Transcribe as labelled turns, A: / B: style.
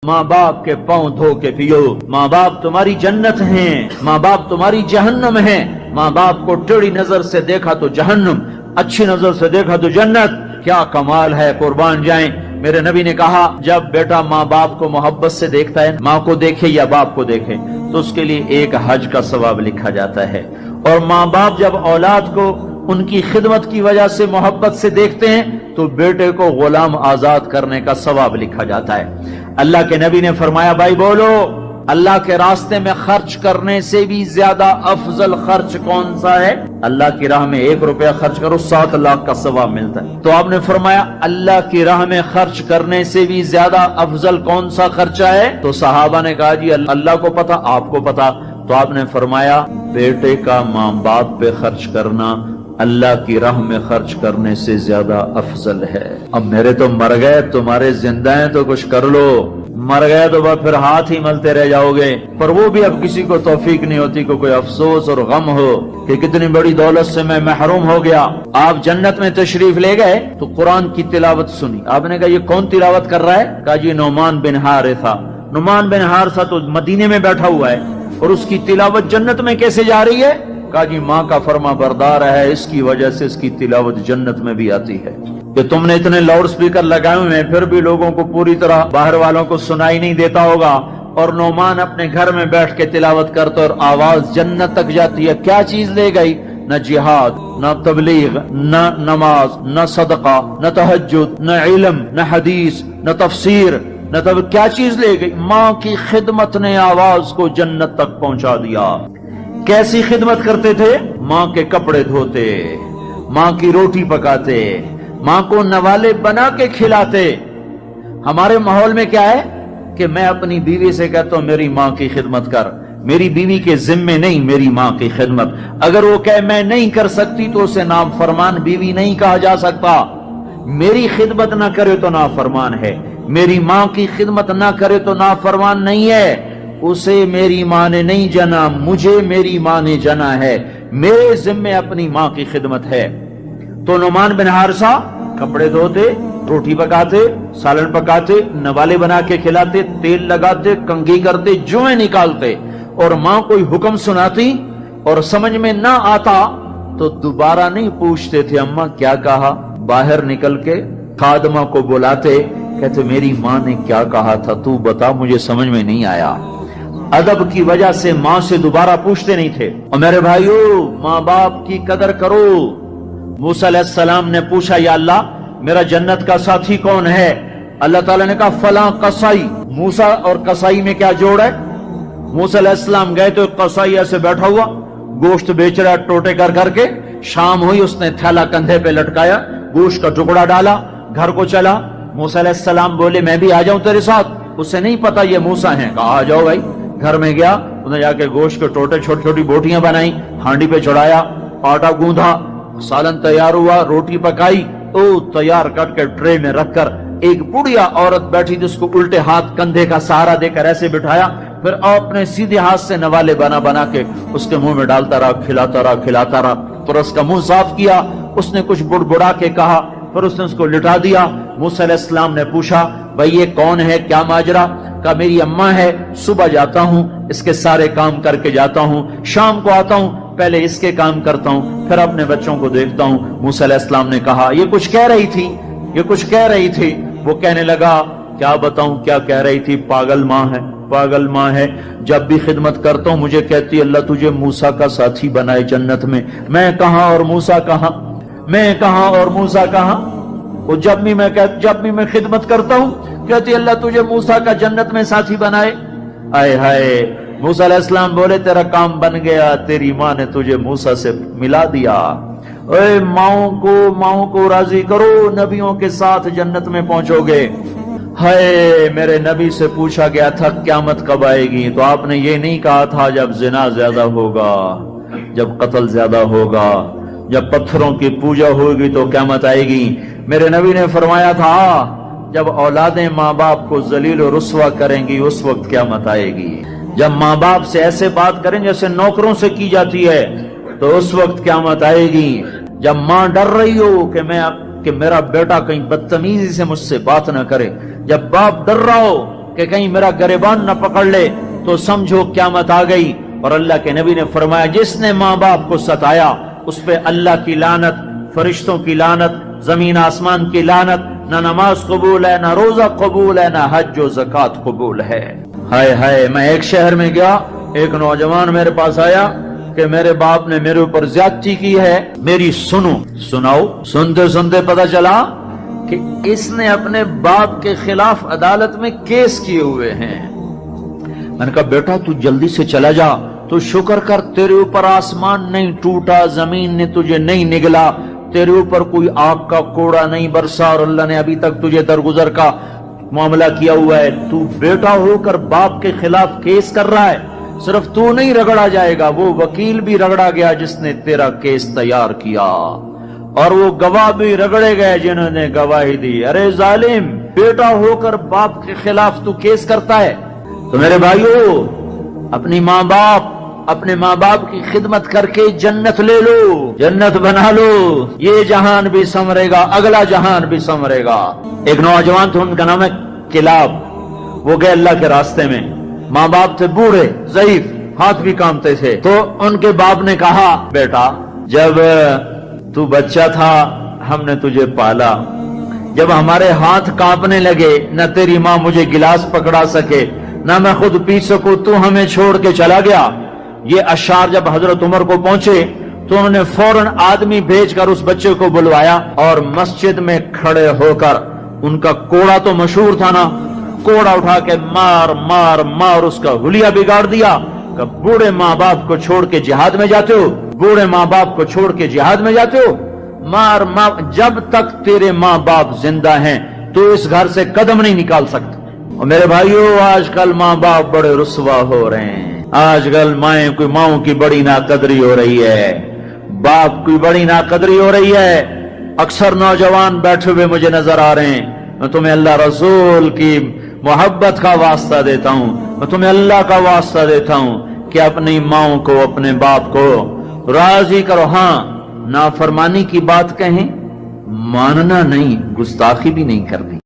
A: ماں باپ کے پاؤں دھو کے پیو. ماں باپ تمہاری جنت ہیں، ماں باپ تمہاری جہنم ہیں. ماں باپ کو ٹیڑھی نظر سے دیکھا تو جہنم، اچھی نظر سے دیکھا تو جنت. کیا کمال ہے، قربان جائیں. میرے نبی نے کہا جب بیٹا ماں باپ کو محبت سے دیکھتا ہے، ماں کو دیکھے یا باپ کو دیکھے، تو اس کے لیے ایک حج کا ثواب لکھا جاتا ہے. اور ماں باپ جب اولاد کو ان کی خدمت کی وجہ سے محبت سے دیکھتے ہیں تو بیٹے کو غلام آزاد کرنے کا ثواب لکھا جاتا ہے. اللہ کے نبی نے فرمایا، بھائی بولو، اللہ کے راستے میں خرچ کرنے سے بھی زیادہ افضل خرچ کون سا ہے؟ اللہ کی راہ میں 1 روپیہ خرچ کرو 7 لاکھ کا ثواب ملتا ہے. تو آپ نے فرمایا اللہ کی راہ میں خرچ کرنے سے بھی زیادہ افضل کون سا خرچہ ہے؟ تو صحابہ نے کہا جی اللہ کو پتا، آپ کو پتا. تو آپ نے فرمایا بیٹے کا ماں باپ پہ خرچ کرنا اللہ کی راہ میں خرچ کرنے سے زیادہ افضل ہے. اب میرے تو مر گئے، تمہارے زندہ ہیں تو کچھ کر لو. مر گئے تو پھر ہاتھ ہی ملتے رہ جاؤ گے. پر وہ بھی اب کسی کو توفیق نہیں ہوتی کہ کوئی افسوس اور غم ہو کہ کتنی بڑی دولت سے میں محروم ہو گیا. آپ جنت میں تشریف لے گئے تو قرآن کی تلاوت سنی. آپ نے کہا یہ کون تلاوت کر رہا ہے؟ کہا جی نعمان بن حارثہ. نعمان بن حارثہ تو مدینے میں بیٹھا ہوا ہے اور اس کی تلاوت جنت میں کیسے جا رہی ہے؟ کہا جی ماں کا فرما بردار ہے، اس کی وجہ سے اس کی تلاوت جنت میں بھی آتی ہے. کہ تم نے اتنے لاؤڈ سپیکر لگائے ہوئے ہیں پھر بھی لوگوں کو پوری طرح باہر والوں کو سنائی نہیں دیتا ہوگا، اور نعمان اپنے گھر میں بیٹھ کے تلاوت کرتا اور آواز جنت تک جاتی ہے. کیا چیز لے گئی؟ نہ جہاد، نہ تبلیغ، نہ نماز، نہ صدقہ، نہ تہجد، نہ علم، نہ حدیث، نہ تفسیر، نہ کیا چیز لے گئی؟ ماں کی خدمت نے آواز کو جنت تک پہنچا دیا. کیسی خدمت کرتے تھے؟ ماں کے کپڑے دھوتے، ماں کی روٹی پکاتے، ماں کو نوالے بنا کے کھلاتے. ہمارے ماحول میں کیا ہے کہ میں اپنی بیوی سے کہتا ہوں میری ماں کی خدمت کر. میری بیوی کے ذمے نہیں، میری ماں کی خدمت. اگر وہ کہے میں نہیں کر سکتی تو اسے نافرمان بیوی نہیں کہا جا سکتا. میری خدمت نہ کرے تو نافرمان ہے، میری ماں کی خدمت نہ کرے تو نافرمان نہیں ہے. اسے میری ماں نے نہیں جنا، مجھے میری ماں نے جنا ہے. میرے ذمے اپنی ماں کی خدمت ہے. تو نعمان بن حارثہ کپڑے دھوتے، روٹی پکاتے، سالن پکاتے، نوالے بنا کے کھلاتے، تیل لگاتے، کنگھی کرتے، جوئیں نکالتے. اور ماں کوئی حکم سناتی اور سمجھ میں نہ آتا تو دوبارہ نہیں پوچھتے تھے اماں کیا کہا. باہر نکل کے خادمہ کو بلاتے، کہتے میری ماں نے کیا کہا تھا تو بتا، مجھے سمجھ میں نہیں آیا. ادب کی وجہ سے ماں سے دوبارہ پوچھتے نہیں تھے. اور میرے بھائیو، ماں باپ کی قدر کرو. موسیٰ علیہ السلام نے پوچھا یا اللہ میرا جنت کا ساتھی کون ہے؟ اللہ تعالیٰ نے کہا فلاں قصائی. موسیٰ اور قصائی میں کیا جوڑ ہے؟ موسیٰ علیہ السلام گئے تو قصائی ایسے بیٹھا ہوا گوشت بیچ رہا ٹوٹے کر کر کے. شام ہوئی، اس نے تھیلا کندھے پہ لٹکایا، گوشت کا ٹکڑا ڈالا، گھر کو چلا. موسیٰ علیہ السلام بولے میں بھی آ جاؤں تیرے ساتھ؟ اسے نہیں پتا یہ موسیٰ ہیں. کہا آ جاؤ بھائی. گھر میں گیا، انہوں نے جا کے گوشت کے ٹوٹے چھوٹی چھوٹی بوٹیاں بنائی، ہانڈی پہ چڑھایا، آٹا گوندھا، سالن تیار ہوا، روٹی پکائی، تیار کر کے ٹرے میں رکھ کر ایک بڑھیا عورت بیٹھی جس کو الٹے ہاتھ کندھے کا سہارا دے کر ایسے بٹھایا. پھر اپنے سیدھے ہاتھ سے نوالے بنا بنا کے اس کے منہ میں ڈالتا رہا، کھلاتا رہا کھلاتا رہا. پھر اس کا منہ صاف کیا، اس نے کچھ بڑبڑا کے کہا، پھر اس نے اس کو لٹا دیا. موسیٰ علیہ السلام نے پوچھا بھائی یہ کون ہے، کیا ماجرا؟ کہا میری اماں ہے، صبح جاتا ہوں اس کے سارے کام کر کے جاتا ہوں، شام کو آتا ہوں پہلے اس کے کام کرتا ہوں پھر اپنے بچوں کو دیکھتا ہوں. موسیٰ علیہ السلام نے کہا یہ کچھ کہہ رہی تھی، یہ کچھ کہہ رہی تھی. وہ کہنے لگا کیا بتاؤں کیا کہہ رہی تھی؟ پاگل ماں ہے، پاگل ماں ہے. جب بھی خدمت کرتا ہوں مجھے کہتی اللہ تجھے موسیٰ کا ساتھی بنائے جنت میں. میں کہاں اور موسیٰ کہاں، میں کہاں اور موسیٰ کہاں. وہ جب بھی میں خدمت کرتا ہوں کہتی اللہ تجھے موسیٰ کا جنت میں ساتھی بنائے. آئے ہائے. موسیٰ علیہ السلام بولے تیرا کام بن گیا، تیری ماں نے تجھے موسیٰ سے ملا دیا. اے ماؤں کو راضی کرو، نبیوں کے ساتھ جنت میں پہنچو گے. ہائے میرے نبی سے پوچھا گیا تھا قیامت کب آئے گی تو آپ نے یہ نہیں کہا تھا جب زنا زیادہ ہوگا، جب قتل زیادہ ہوگا، جب پتھروں کی پوجا ہوگی تو قیامت آئے گی. میرے نبی نے فرمایا تھا جب اولادیں ماں باپ کو ذلیل و رسوا کریں گی اس وقت قیامت آئے گی. جب ماں باپ سے ایسے بات کریں جیسے نوکروں سے کی جاتی ہے تو اس وقت قیامت آئے گی. جب ماں ڈر رہی ہو کہ میرا بیٹا کہیں بدتمیزی سے مجھ سے بات نہ کرے، جب باپ ڈر رہا ہو کہ کہیں میرا گریبان نہ پکڑ لے تو سمجھو قیامت آ گئی۔ اور اللہ کے نبی نے فرمایا جس نے ماں باپ کو ستایا اس پہ اللہ کی لعنت، فرشتوں کی لعنت، زمین آسمان کی لعنت، نہ نماز قبول ہے، نہ روزہ قبول ہے، نہ حج و زکوٰۃ قبول ہے۔ ہائے ہائے، میں ایک شہر میں گیا، ایک نوجوان میرے پاس آیا کہ میرے باپ نے میرے اوپر زیادتی کی ہے، میری سناؤ۔ سنتے سنتے پتہ چلا کہ اس نے اپنے باپ کے خلاف عدالت میں کیس کیے ہوئے ہیں۔ میں نے کہا بیٹا تو جلدی سے چلا جا، تو شکر کر تیرے اوپر آسمان نہیں ٹوٹا، زمین نے تجھے نہیں نگلا، تیرے اوپر کوئی آگ کا کوڑا نہیں برسا، اور اللہ نے ابھی تک تجھے درگزر کا معاملہ کیا ہوا ہے۔ تو بیٹا ہو کر باپ کے خلاف کیس کر رہا ہے، صرف تو نہیں رگڑا جائے گا، وہ وکیل بھی رگڑا گیا جس نے تیرا کیس تیار کیا، اور وہ گواہ بھی رگڑے گئے جنہوں نے گواہی دی۔ ارے ظالم، بیٹا ہو کر باپ کے خلاف تو کیس کرتا ہے؟ تو میرے بھائیو، اپنے ماں باپ کی خدمت کر کے جنت لے لو، جنت بنا لو، یہ جہان بھی سنورے گا، اگلا جہان بھی سنورے گا۔ ایک نوجوان تھے، ان کا نام ہے کلاب، وہ گئے اللہ کے راستے میں، ماں باپ تھے بوڑھے ضعیف، ہاتھ بھی کامتے تھے، تو ان کے باپ نے کہا بیٹا جب تو بچہ تھا ہم نے تجھے پالا، جب ہمارے ہاتھ کانپنے لگے نہ تیری ماں مجھے گلاس پکڑا سکے نہ میں خود پی سکوں، تو ہمیں چھوڑ کے چلا گیا۔ یہ اشعار جب حضرت عمر کو پہنچے تو انہوں نے فوراً آدمی بھیج کر اس بچے کو بلوایا، اور مسجد میں کھڑے ہو کر ان کا کوڑا تو مشہور تھا نا، کوڑا اٹھا کے مار مار مار اس کا حلیہ بگاڑ دیا کہ بوڑھے ماں باپ کو چھوڑ کے جہاد میں جاتے ہو، بوڑھے ماں باپ کو چھوڑ کے جہاد میں جاتے ہو، مار مار، جب تک تیرے ماں باپ زندہ ہیں تو اس گھر سے قدم نہیں نکال سکتا۔ اور میرے بھائیو، آج کل ماں باپ بڑے رسوا ہو رہے ہیں، آج کل ماؤں کی بڑی ناقدری ہو رہی ہے، باپ کی بڑی ناقدری ہو رہی ہے۔ اکثر نوجوان بیٹھے ہوئے مجھے نظر آ رہے ہیں، میں تمہیں اللہ رسول کی محبت کا واسطہ دیتا ہوں، میں تمہیں اللہ کا واسطہ دیتا ہوں کہ اپنی ماؤں کو، اپنے باپ کو راضی کرو۔ ہاں، نافرمانی کی بات کہیں، ماننا نہیں، گستاخی بھی نہیں کرنی۔